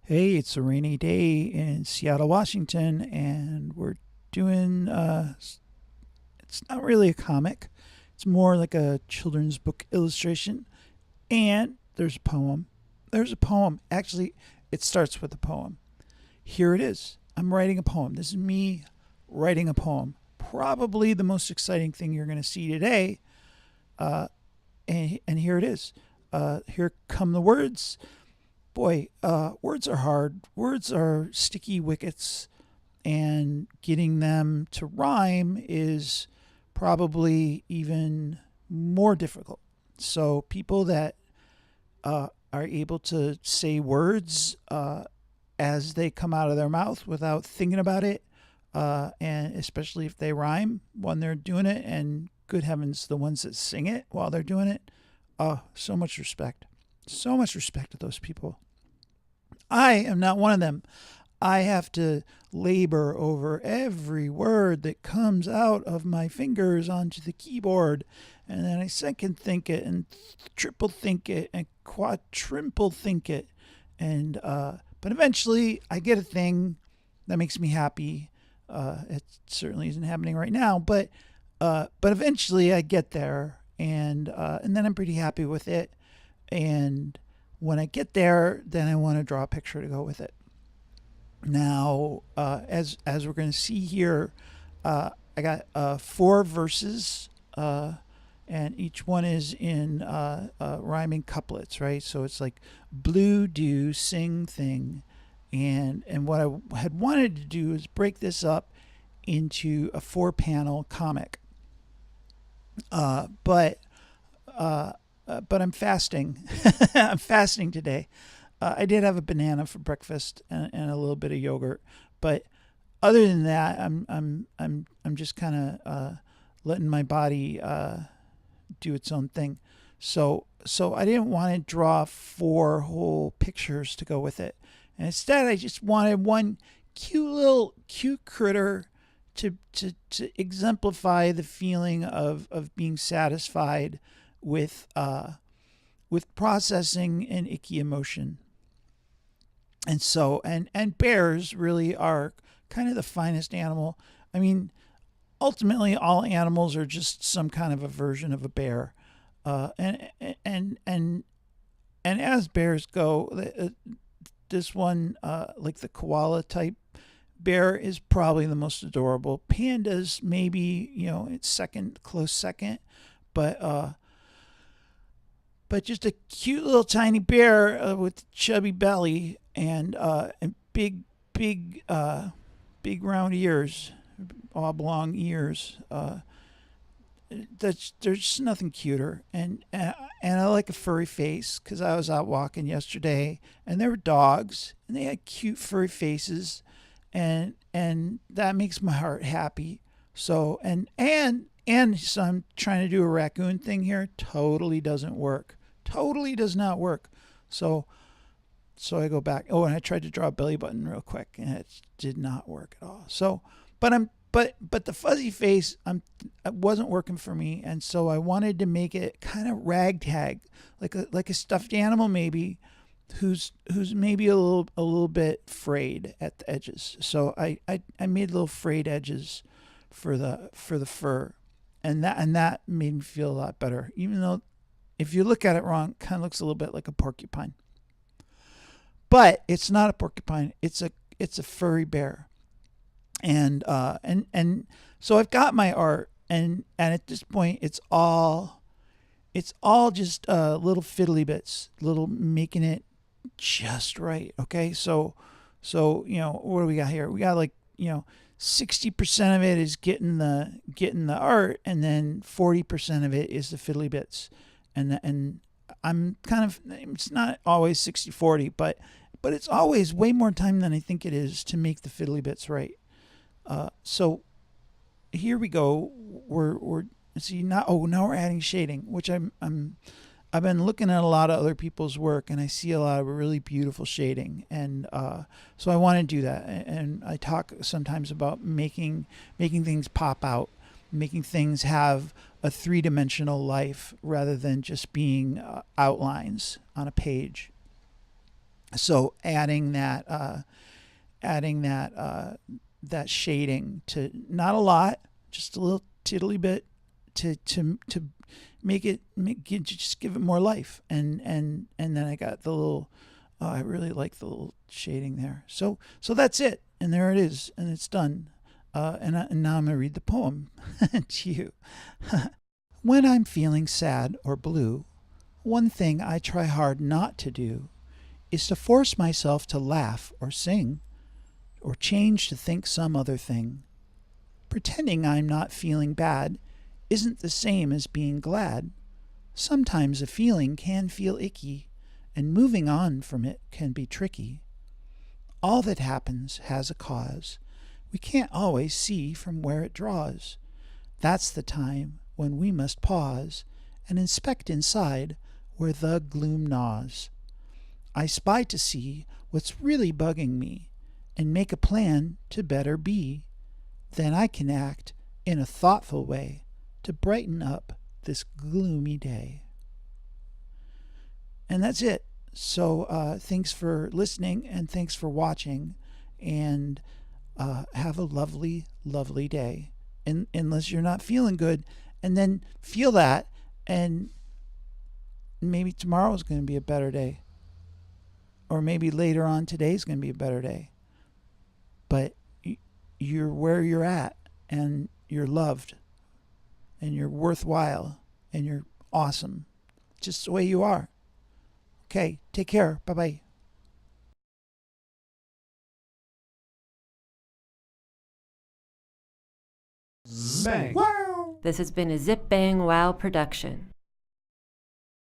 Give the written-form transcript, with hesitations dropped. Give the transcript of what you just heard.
Hey, it's a rainy day in Seattle, Washington, and we're doing, it's not really a comic. It's more like a children's book illustration. And there's a poem. There's a poem. Actually, it starts with a poem. Here it is. I'm writing a poem. This is me writing a poem. Probably the most exciting thing you're going to see today. Uh, and here it is. Here come the words. Boy, words are hard. Words are sticky wickets, and getting them to rhyme is probably even more difficult. So, people that are able to say words as they come out of their mouth without thinking about it, and especially if they rhyme when they're doing it, and good heavens, the ones that sing it while they're doing it, so much respect. So much respect to those people. I am not one of them. I have to labor over every word that comes out of my fingers onto the keyboard. And then I second think it and triple think it and quadruple think it. And, but eventually I get a thing that makes me happy. It certainly isn't happening right now, but eventually I get there, and then I'm pretty happy with it. And when I get there, then I want to draw a picture to go with it. Now, as we're going to see here, I got four verses, and each one is in rhyming couplets, right? So it's like blue, do, sing, thing, and what I had wanted to do is break this up into a four-panel comic, but but I'm fasting. I'm fasting today. I did have a banana for breakfast and a little bit of yogurt, but other than that, I'm just kind of letting my body do its own thing. So I didn't want to draw four whole pictures to go with it, and instead I just wanted one cute critter to exemplify the feeling of being satisfied with processing an icky emotion. And so and bears really are kind of the finest animal. I mean, ultimately all animals are just some kind of a version of a bear. And and as bears go, this one, like the koala type bear, is probably the most adorable. Pandas maybe, it's second, close second, but just a cute little tiny bear with a chubby belly and big round ears, oblong ears. There's just nothing cuter, and I like a furry face because I was out walking yesterday and there were dogs and they had cute furry faces, and that makes my heart happy. So and so I'm trying to do a raccoon thing here. Totally doesn't work. Totally does not work. So I go back. Oh, and I tried to draw a belly button real quick, and it did not work at all. So, but the fuzzy face, it wasn't working for me, and so I wanted to make it kind of ragtag, like a stuffed animal maybe, who's maybe a little bit frayed at the edges. So I made little frayed edges for the fur, and that made me feel a lot better. Even though if you look at it wrong, it kind of looks a little bit like a porcupine. But it's not a porcupine. It's a furry bear. And so I've got my art, and at this point it's all just little fiddly bits, little making it just right. Okay, so what do we got here? We got 60% of it is getting the art, and then 40% of it is the fiddly bits, and I'm kind of, it's not always 60-40, but it's always way more time than I think it is to make the fiddly bits right. So here we go. We're see now we're adding shading, which I've been looking at a lot of other people's work, and I see a lot of really beautiful shading, and so I want to do that. And I talk sometimes about making things pop out, making things have a three-dimensional life rather than just being outlines on a page. So adding that shading to, not a lot, just a little tiddly bit, to just give it more life. And then I got the little, I really like the little shading there. So that's it, and there it is, and it's done. And now I'm gonna read the poem to you. When I'm feeling sad or blue, one thing I try hard not to do is to force myself to laugh or sing, or change to think some other thing. Pretending I'm not feeling bad isn't the same as being glad. Sometimes a feeling can feel icky, and moving on from it can be tricky. All that happens has a cause. We can't always see from where it draws. That's the time when we must pause and inspect inside where the gloom gnaws. I spy to see what's really bugging me and make a plan to better be. Then I can act in a thoughtful way to brighten up this gloomy day. And that's it. So thanks for listening, and thanks for watching, and have a lovely, lovely day. And unless you're not feeling good, and then feel that, and maybe tomorrow's going to be a better day. Or maybe later on today's going to be a better day. But you're where you're at, and you're loved, and you're worthwhile, and you're awesome, just the way you are. Okay, take care. Bye-bye. Bang. Wow. This has been a Zip Bang Wow production.